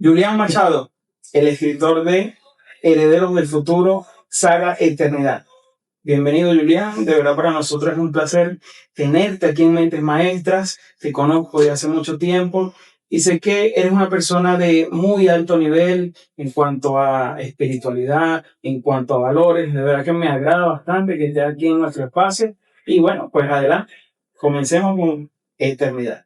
Julián Machado, el escritor de Herederos del Futuro, Saga Eternidad. Bienvenido, Julián. De verdad, para nosotros es un placer tenerte aquí en Mentes Maestras. Te conozco de hace mucho tiempo y sé que eres una persona de muy alto nivel en cuanto a espiritualidad, en cuanto a valores. De verdad que me agrada bastante que estés aquí en nuestro espacio. Y bueno, pues adelante. Comencemos con Eternidad.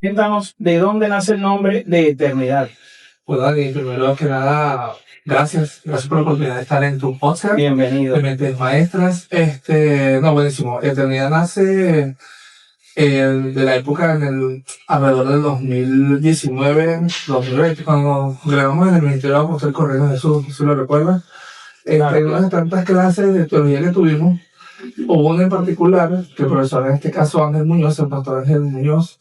Cuéntanos, ¿de dónde nace el nombre de Eternidad? Pues Dani, primero que nada, gracias por la oportunidad de estar en tu podcast. Bienvenido. De Mentes Maestras. Buenísimo. Eternidad nace de la época alrededor del 2019, cuando grabamos en el Ministerio Apostólico Correo de Jesús, si lo recuerdas. Claro. En una de tantas clases de teología que tuvimos, hubo una en particular, que el profesor, en este caso Ángel Muñoz, el pastor Ángel Muñoz,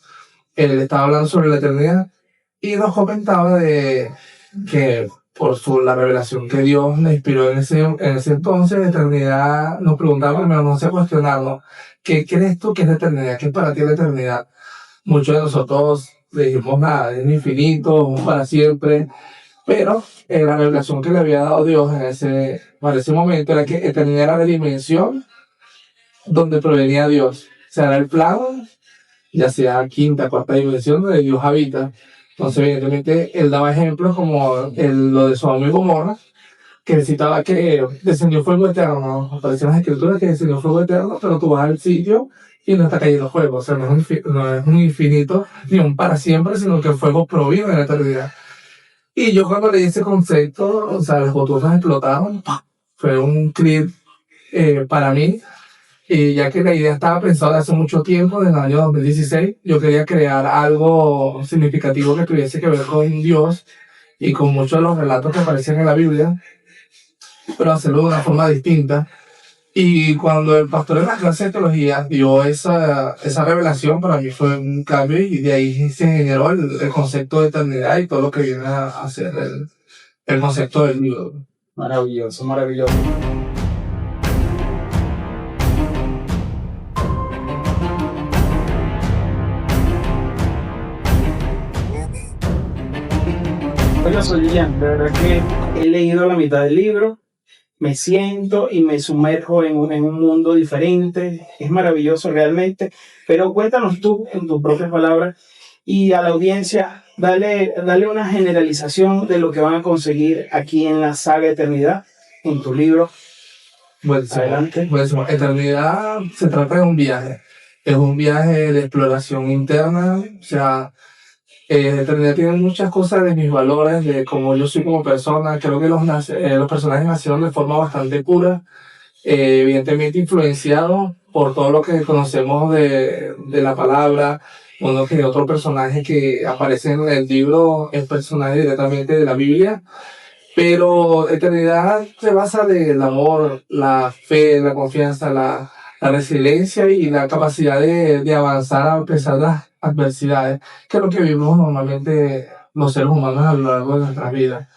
él estaba hablando sobre la eternidad y nos comentaba de que la revelación que Dios le inspiró en ese entonces, la eternidad, nos preguntaba primero, no sé, cuestionarnos, ¿qué crees tú que es la eternidad? ¿Qué es para ti la eternidad? Muchos de nosotros le dijimos nada, es infinito, para siempre, pero la revelación que le había dado Dios para ese momento era que eternidad era la dimensión donde provenía Dios. O sea, era el plano, ya sea quinta, cuarta dimensión donde Dios habita. Entonces, evidentemente, él daba ejemplos como lo de Sodoma y Gomorra, que citaba que descendió fuego eterno. Aparece en las escrituras que descendió fuego eterno, pero tú vas al sitio y no está cayendo fuego. O sea, no es un infinito ni un para siempre, sino que el fuego proviene de la eternidad. Y yo cuando leí ese concepto, o sea, las botellas explotaron. Fue un clip para mí. Y ya que la idea estaba pensada hace mucho tiempo, desde el año 2016, yo quería crear algo significativo que tuviese que ver con Dios y con muchos de los relatos que aparecen en la Biblia, pero hacerlo de una forma distinta. Y cuando el pastor en la clase de teología dio esa revelación, para mí fue un cambio y de ahí se generó el concepto de eternidad y todo lo que viene a ser el concepto del libro. Maravilloso, maravilloso. Hola, soy Julián. De verdad que he leído la mitad del libro, me siento y me sumerjo en un mundo diferente. Es maravilloso realmente. Pero cuéntanos tú, en tus propias palabras, y a la audiencia, dale una generalización de lo que van a conseguir aquí en la saga Eternidad, en tu libro. Adelante. Buenísimo. Eternidad se trata de un viaje. Es un viaje de exploración interna. O sea, Eternidad tiene muchas cosas de mis valores, de cómo yo soy como persona. Creo que los personajes nacieron de forma bastante pura, evidentemente influenciados por todo lo que conocemos de la palabra. Uno que otro personaje que aparece en el libro es personaje directamente de la Biblia. Pero eternidad se basa del amor, la fe, la confianza, la resiliencia y la capacidad de avanzar a pesar de las adversidades, que es lo que vivimos normalmente los seres humanos a lo largo de nuestras vidas.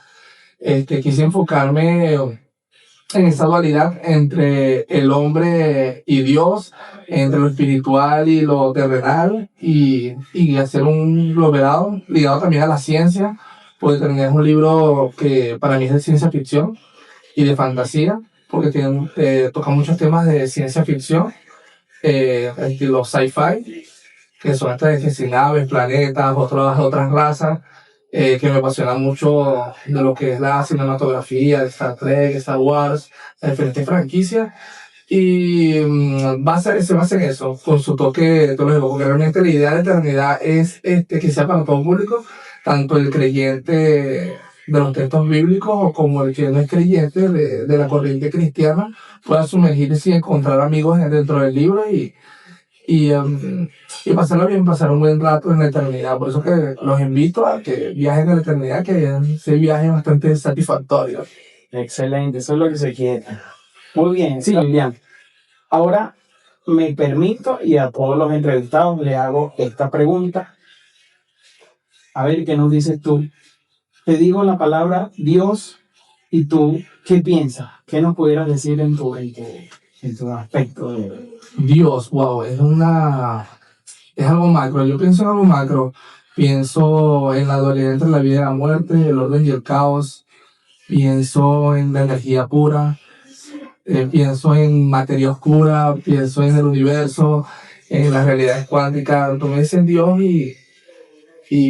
Quise enfocarme en esa dualidad entre el hombre y Dios, entre lo espiritual y lo terrenal, y hacer un aglomerado ligado también a la ciencia, porque también es un libro que para mí es de ciencia ficción y de fantasía, porque toca muchos temas de ciencia ficción, los sci-fi, que son estas naves, planetas, otras razas, que me apasiona mucho de lo que es la cinematografía, de Star Trek, Star Wars, las diferentes franquicias. Y se basa en eso, con su toque teológico, porque realmente la idea de eternidad es que sea para todo público, tanto el creyente de los textos bíblicos como el que no es creyente de la corriente cristiana pueda sumergirse y encontrar amigos dentro del libro y pasarlo bien, pasar un buen rato en la eternidad. Por eso que los invito a que viajen a la eternidad, que ese viaje es bastante satisfactorio. Excelente, eso es lo que se quiere. Muy bien, sí, Julián. Ahora me permito y a todos los entrevistados le hago esta pregunta. A ver, ¿qué nos dices tú? Te digo la palabra Dios y tú, ¿qué piensas? ¿Qué nos pudieras decir en tu aspecto de Dios? Wow, es una es algo macro. Yo pienso en algo macro. Pienso en la dualidad entre la vida y la muerte, el orden y el caos. Pienso en la energía pura. Pienso en materia oscura. Pienso en el universo, en las realidades cuánticas. Tú me dices Dios y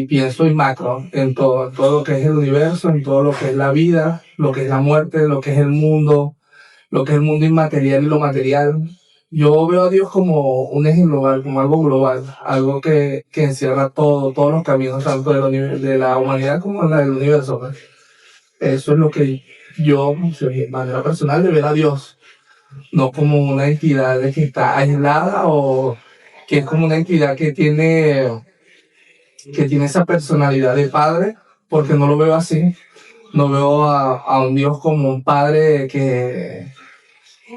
pienso en macro, en todo lo que es el universo, en todo lo que es la vida, lo que es la muerte, lo que es el mundo, lo que es el mundo inmaterial y lo material. Yo veo a Dios como un eje global, como algo global, algo que encierra todo, todos los caminos, tanto de la humanidad como la del universo, pues. Eso es lo que yo, de manera personal, de ver a Dios, no como una entidad que está aislada o que es como una entidad que tiene esa personalidad de padre, porque no lo veo así. No veo a un Dios como un padre que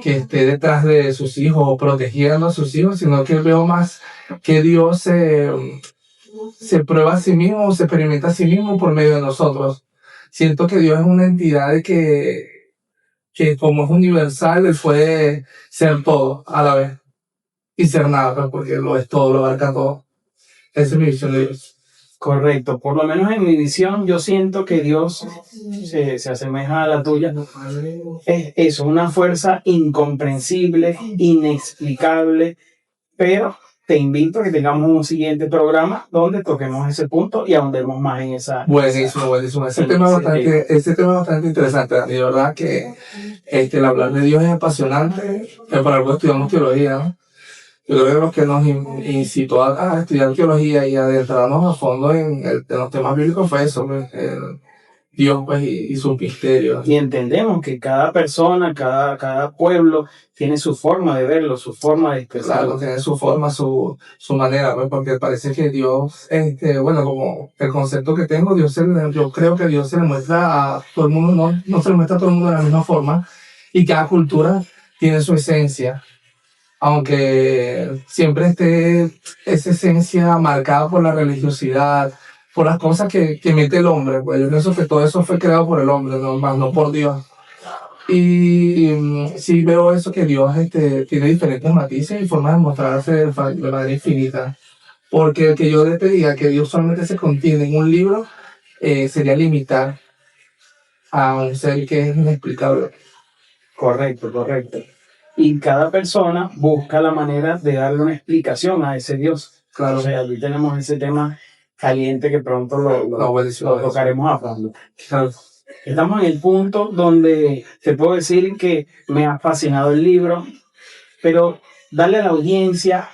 esté detrás de sus hijos o protegiendo a sus hijos, sino que veo más que Dios se prueba a sí mismo, se experimenta a sí mismo por medio de nosotros. Siento que Dios es una entidad que como es universal, Él puede ser todo a la vez y ser nada, pues, porque lo es todo, lo abarca todo. Esa es mi visión de Dios. Correcto, por lo menos en mi visión yo siento que Dios se asemeja a la tuya. Es eso, una fuerza incomprensible, inexplicable, pero te invito a que tengamos un siguiente programa donde toquemos ese punto y ahondemos más en esa... Buenísimo, buenísimo. Ese en tema es ese tema. ese tema es bastante interesante, Dani. De verdad que el hablar de Dios es apasionante. Por algo estudiamos teología, ¿no? Yo creo que lo que nos incitó a estudiar teología y adentrarnos a fondo en los temas bíblicos fue eso, pues, Dios pues, y sus misterios. Y entendemos que cada persona, cada pueblo tiene su forma de verlo, su forma de expresarlo. Claro, tiene su forma, su manera, pues, porque parece que Dios, bueno, como el concepto que tengo, yo creo que Dios se le muestra a todo el mundo, no se le muestra a todo el mundo de la misma forma, y cada cultura tiene su esencia, aunque siempre esté esa esencia marcada por la religiosidad, por las cosas que mete el hombre, pues yo pienso que todo eso fue creado por el hombre, no, más no por Dios. Y sí veo eso que Dios tiene diferentes matices y formas de mostrarse de manera infinita. Porque el que yo le pedía que Dios solamente se contiene en un libro sería limitar a un ser que es inexplicable. Correcto, correcto. Y cada persona busca la manera de darle una explicación a ese Dios. Claro. O sea, aquí tenemos ese tema caliente que pronto lo tocaremos a fondo. Claro. Estamos en el punto donde te puedo decir que me ha fascinado el libro, pero darle a la audiencia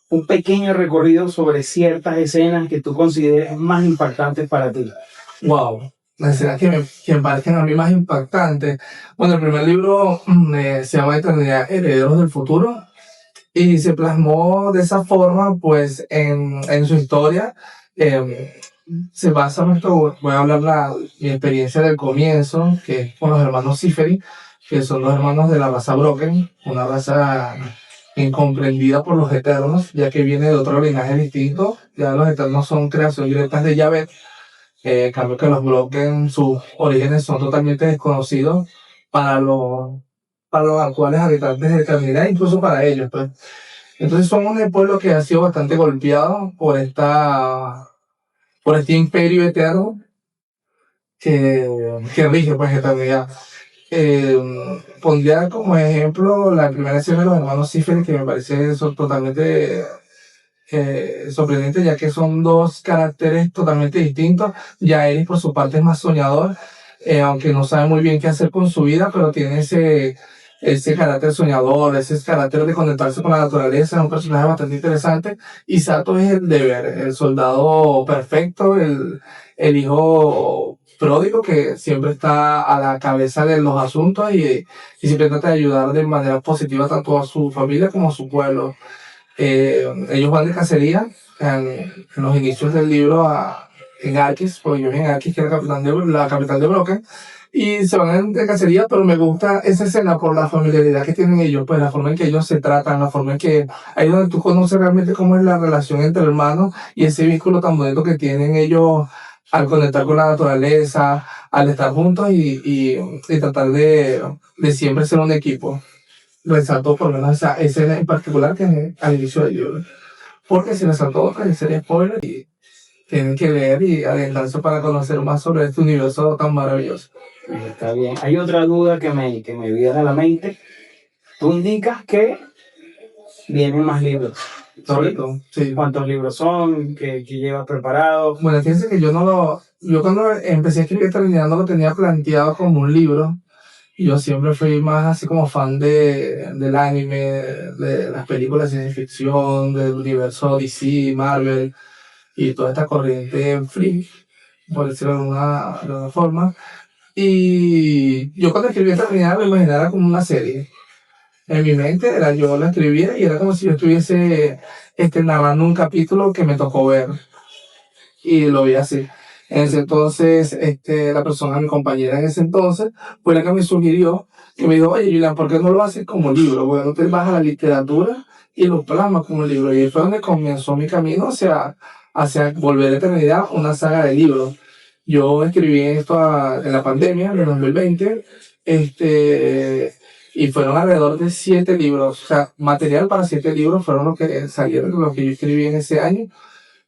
un pequeño recorrido sobre ciertas escenas que tú consideres más impactantes para ti. Wow. Las escenas que me parecen a mí más impactantes. Bueno, el primer libro se llama Eternidad, Herederos del Futuro, y se plasmó de esa forma, pues, en su historia. Se basa en esto, voy a hablar mi experiencia del comienzo, que es con los hermanos Ciferi, que son los hermanos de la raza Broken, una raza incomprendida por los eternos, ya que viene de otro linaje distinto. Ya los eternos son creaciones directas de Yahvé, en cambio que los Broken, sus orígenes son totalmente desconocidos para los actuales habitantes de Eternidad, incluso para ellos, pues. Entonces son un pueblo que ha sido bastante golpeado por este imperio eterno que rige pues Eternidad. Pondría como ejemplo la primera escena de los hermanos Ciferi, que me parece totalmente sorprendente, ya que son dos caracteres totalmente distintos. Ya Eric por su parte es más soñador, aunque no sabe muy bien qué hacer con su vida, pero tiene ese carácter soñador, ese carácter de conectarse con la naturaleza. Es un personaje bastante interesante. Y Sato es el deber, el soldado perfecto, el hijo pródigo que siempre está a la cabeza de los asuntos y siempre trata de ayudar de manera positiva tanto a su familia como a su pueblo. Ellos van de cacería en los inicios del libro en Arquis, porque yo en Arquis, que es la capital de Broken, y se van de cacería, pero me gusta esa escena por la familiaridad que tienen ellos, pues la forma en que ellos se tratan, la forma en que ahí es donde tú conoces realmente cómo es la relación entre hermanos y ese vínculo tan bonito que tienen ellos al conectar con la naturaleza, al estar juntos y tratar de siempre ser un equipo. Resaltó por lo menos esa escena en particular que es al inicio del libro. porque si les saltó otra, sería spoiler y tienen que leer y adentrarse para conocer más sobre este universo tan maravilloso. Está bien. Hay otra duda que me viene a la mente. Tú indicas que vienen más libros. Correcto, sí. ¿Cuántos libros son? ¿Qué llevas preparado? Bueno, fíjense que yo cuando empecé a escribir Terminando lo tenía planteado como un libro. Y yo siempre fui más así como fan del anime, de las películas de ciencia ficción, del universo DC, Marvel y toda esta corriente free, por decirlo de alguna forma. Y yo cuando escribí Terminal me imaginaba como una serie. En mi mente yo la escribía y era como si yo estuviese narrando un capítulo que me tocó ver. Y lo vi así. En ese entonces, la persona, mi compañera en ese entonces, fue la que me sugirió, que me dijo, oye, Julián, ¿por qué no lo haces como libro? Bueno, no te vas a la literatura y lo plasmas como libro. Y ahí fue donde comenzó mi camino hacia volver a eternidad una saga de libros. Yo escribí esto en la pandemia de 2020, y fueron alrededor de 7 libros, o sea, material para 7 libros fueron los que salieron, los que yo escribí en ese año.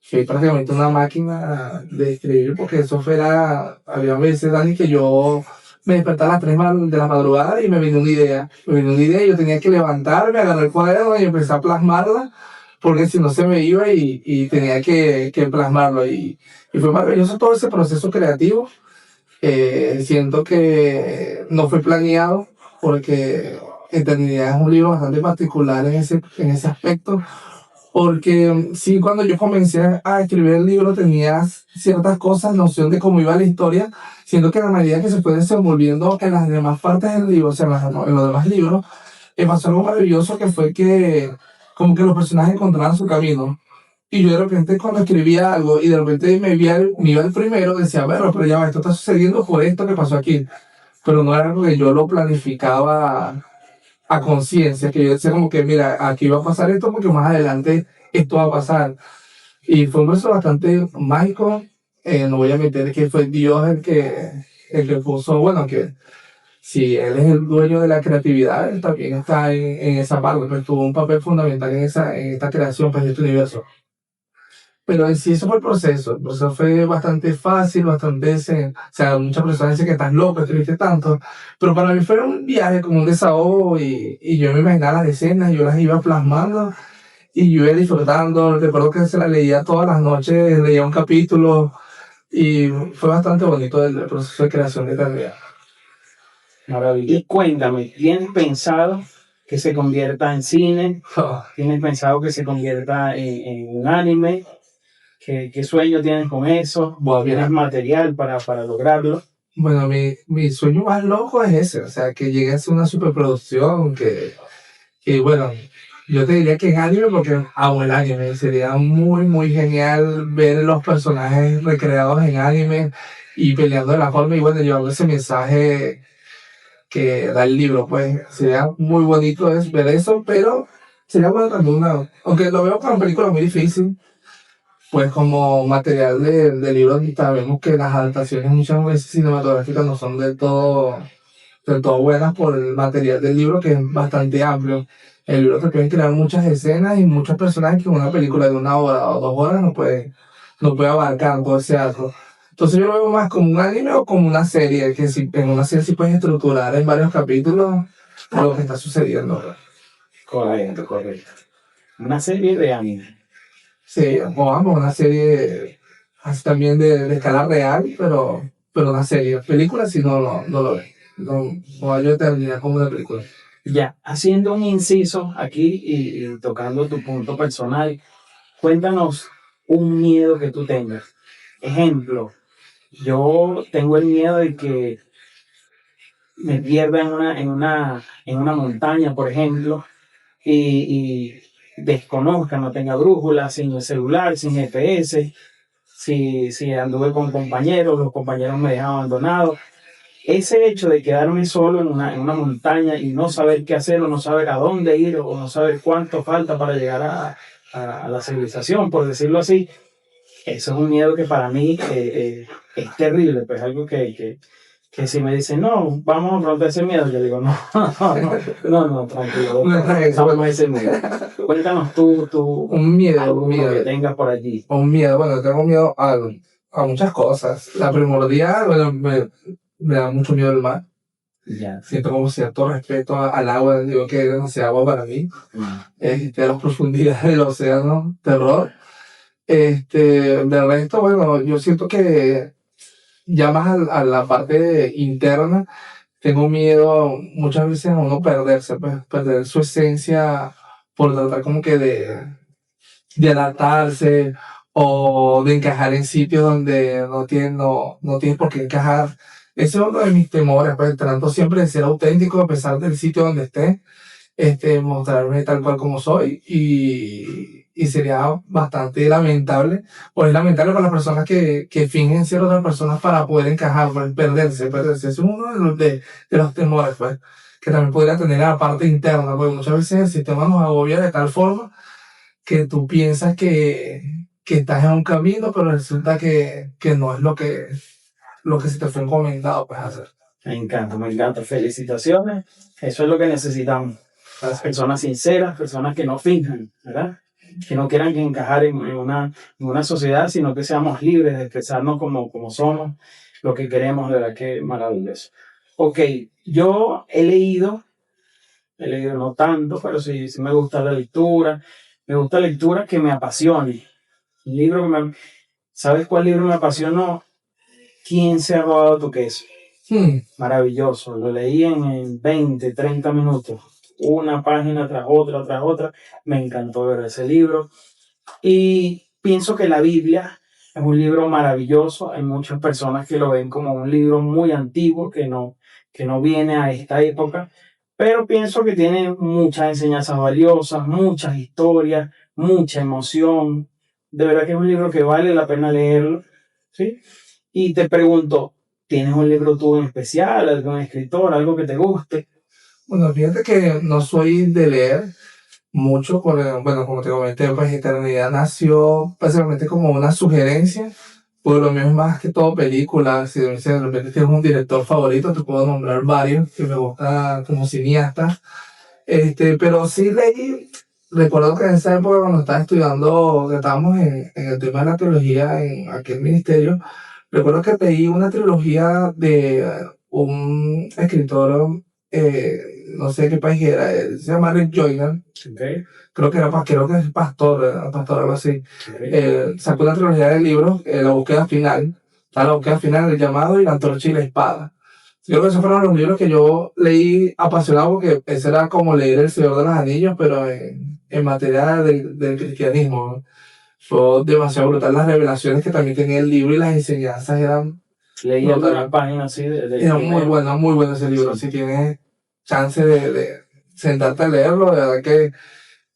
Soy prácticamente una máquina de escribir, porque eso fuera, había veces, Dani, que yo me despertaba a las 3 de la madrugada y me venía una idea. Me venía una idea y yo tenía que levantarme, agarrar el cuaderno y empezar a plasmarla, porque si no se me iba y tenía que plasmarlo. Y fue maravilloso todo ese proceso creativo. Siento que no fue planeado, porque Eternidad es un libro bastante particular en ese aspecto, porque sí, cuando yo comencé a escribir el libro tenía ciertas cosas, noción de cómo iba la historia, siendo que a la medida que se fue desenvolviendo en las demás partes del libro, o sea, en los demás libros, pasó algo maravilloso, que fue que como que los personajes encontraban su camino. Y yo de repente cuando escribía algo y de repente me iba el primero, decía, bueno, pero ya va, esto está sucediendo por esto que pasó aquí. Pero no era algo que yo lo planificaba a conciencia, que yo decía como que, mira, aquí va a pasar esto porque más adelante esto va a pasar. Y fue un verso bastante mágico. No voy a meter que fue Dios el que puso, bueno, que si Él es el dueño de la creatividad, Él también está en esa parte, pues tuvo un papel fundamental en esta creación, pues, de este universo. Pero en sí eso fue el proceso. El proceso fue bastante fácil, o sea, muchas personas dicen que estás loco, escribiste tanto. Pero para mí fue un viaje, como un desahogo, y yo me imaginaba las escenas, yo las iba plasmando y yo iba disfrutando. Recuerdo que se las leía todas las noches, leía un capítulo y fue bastante bonito el proceso de creación de Eternidad. Maravilla. Y cuéntame, ¿tienes pensado que se convierta en cine? ¿Tienes pensado que se convierta en un anime? ¿Qué sueño tienes con eso? Bueno, ¿Tienes material para lograrlo? Bueno, mi sueño más loco es ese, o sea, que llegue a ser una superproducción, que bueno, yo te diría que en anime, porque amo el anime, sería muy, muy genial ver los personajes recreados en anime y peleando de la forma y bueno, llevando ese mensaje que da el libro, pues sería muy bonito ver eso, pero sería bueno también aunque lo veo como película muy difícil, pues como material de libros, sabemos que las adaptaciones muchas veces cinematográficas no son del todo buenas por el material del libro, que es bastante amplio. El libro te puede crear muchas escenas y muchos personajes que una película de 1 hora o 2 horas no puede abarcar todo ese arco. Entonces yo lo veo más como un anime o como una serie, que si, en una serie sí puedes estructurar en varios capítulos lo que está sucediendo. Correcto, correcto. Una serie de anime. Sí, o vamos, una serie así también de escala real, pero una serie. Película si no lo veo. No yo terminar como una película. Ya, haciendo un inciso aquí y tocando tu punto personal, cuéntanos un miedo que tú tengas. Ejemplo, yo tengo el miedo de que me pierda en una montaña, por ejemplo, y desconozca, no tenga brújula, sin el celular, sin GPS, si anduve con compañeros, los compañeros me dejan abandonado. Ese hecho de quedarme solo en una montaña y no saber qué hacer, o no saber a dónde ir, o no saber cuánto falta para llegar a la civilización, por decirlo así, eso es un miedo que para mí es terrible, pues algo que que si me dicen, no, vamos a afrontar ese miedo, yo digo, no, no, tranquilo, No es eso. vamos a ese miedo. Cuéntanos tú Un miedo, un alguno que miedo. tengas por allí. Un miedo, bueno, tengo miedo a muchas cosas. La primordial, bueno, me da mucho miedo el mar. Ya. Siento como cierto respeto al agua, digo que no sea agua para mí. A las profundidades del océano, terror. De resto, bueno, yo siento que ya más a la parte interna, tengo miedo muchas veces a uno perderse, pues, perder su esencia por tratar como que de adaptarse o de encajar en sitios donde no tienes por qué encajar. Ese es uno de mis temores, pues, trato siempre de ser auténtico a pesar del sitio donde esté, mostrarme tal cual como soy y sería bastante lamentable, o es lamentable para las personas que fingen ser otras personas para poder encajar, pues, perderse. Ese es uno de los temores, pues, que también podría tener a la parte interna, porque muchas veces el sistema nos agobia de tal forma que tú piensas que estás en un camino, pero resulta que no es lo que se te fue encomendado, pues, hacer. Me encanta. Felicitaciones. Eso es lo que necesitamos. Las personas sinceras, personas que no finjan, ¿verdad? Que no quieran encajar en una sociedad, sino que seamos libres de expresarnos como somos, lo que queremos, de verdad que maravilloso. Ok, yo he leído no tanto, pero sí me gusta la lectura. Me gusta lectura que me apasione. Un libro que me... ¿Sabes cuál libro me apasionó? ¿Quién se ha robado tu queso? Maravilloso, lo leí en 20, 30 minutos, una página tras otra, me encantó ver ese libro y pienso que la Biblia es un libro maravilloso, hay muchas personas que lo ven como un libro muy antiguo, que no viene a esta época, pero pienso que tiene muchas enseñanzas valiosas, muchas historias, mucha emoción, de verdad que es un libro que vale la pena leerlo, ¿sí? Y te pregunto, ¿tienes un libro tú en especial, algún escritor, algo que te guste? Bueno, fíjate que no soy de leer mucho, bueno, como te comenté, pues Eternidad nació básicamente como una sugerencia, por lo menos más que todo películas, si de repente tienes un director favorito, te puedo nombrar varios que me gustan como cineastas, pero sí leí, recuerdo que en esa época cuando estaba estudiando, que estábamos en el tema de la teología en aquel ministerio, recuerdo que leí una trilogía de un escritor, no sé qué país era, se llama Rick Joyner, Okay. creo que es pastor, algo así. Okay. Sacó una trilogía de libros, La búsqueda final, la búsqueda final, El llamado y La antorcha y la espada. Yo creo que esos fueron los libros que yo leí apasionado porque ese era como leer El Señor de los Anillos, pero en materia del cristianismo, ¿no? Fue demasiado brutal las revelaciones que también tenía el libro y las enseñanzas eran Leí algunas páginas así era muy bueno ese libro. Sí. Si tienes chance de sentarte a leerlo, de verdad que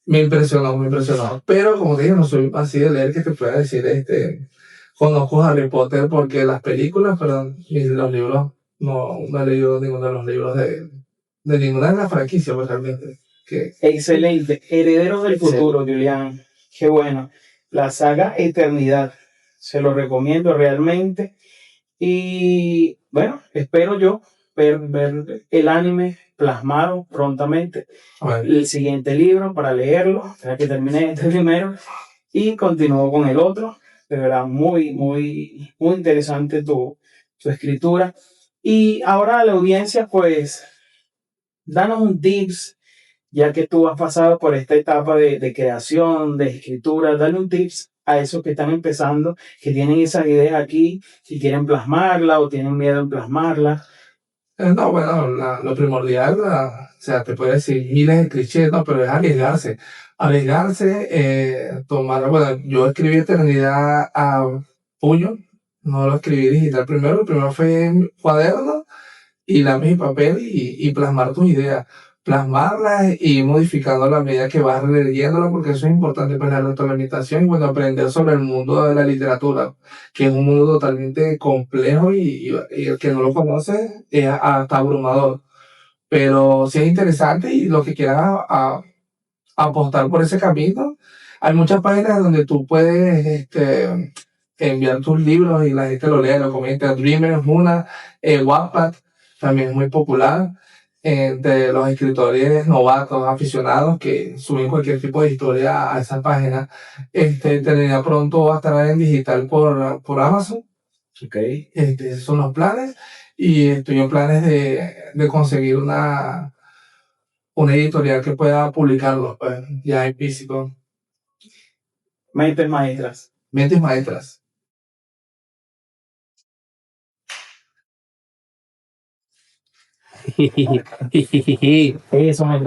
me impresionó, me impresionó. Pero como te dije, no soy así de leer que te pueda decir, conozco Harry Potter porque las películas, pero los libros, no he leído ninguno de los libros de ninguna de las franquicias, pues realmente. Excelente. Herederos del futuro, Julián. Qué bueno. La saga Eternidad. Se lo recomiendo realmente. Y bueno, espero yo ver el anime plasmado prontamente. El siguiente libro para leerlo, para que termine este primero y continúo con el otro. De verdad, muy interesante tu escritura. Y ahora a la audiencia, pues, danos un tips, ya que tú has pasado por esta etapa de creación, de escritura, dale un tips a esos que están empezando, que tienen esas ideas aquí, si quieren plasmarla o tienen miedo en plasmarla. No, bueno, lo primordial, o sea, te puedo decir miles de clichés, no, pero es arriesgarse. Arriesgarse, tomar, bueno, yo escribí Eternidad a puño, no lo escribí digital primero, el primero fue en cuaderno y lápiz y papel y plasmar tus ideas, plasmarlas y modificando a la medida que vas leyéndolo, porque eso es importante para la retroalimentación y bueno, aprender sobre el mundo de la literatura, que es un mundo totalmente complejo y el que no lo conoce es hasta abrumador. Pero sí es interesante y lo que quieras apostar por ese camino, hay muchas páginas donde tú puedes enviar tus libros y la gente lo lea, lo comenta. Dreamer es una, Wattpad también es muy popular entre los escritores novatos, aficionados que suben cualquier tipo de historia a esa página. Termina pronto va a estar en digital por Amazon. Ok. Esos son los planes y estoy en planes de conseguir una editorial que pueda publicarlo pues, ya en físico. Mentes maestras. Mentes maestras. Eso me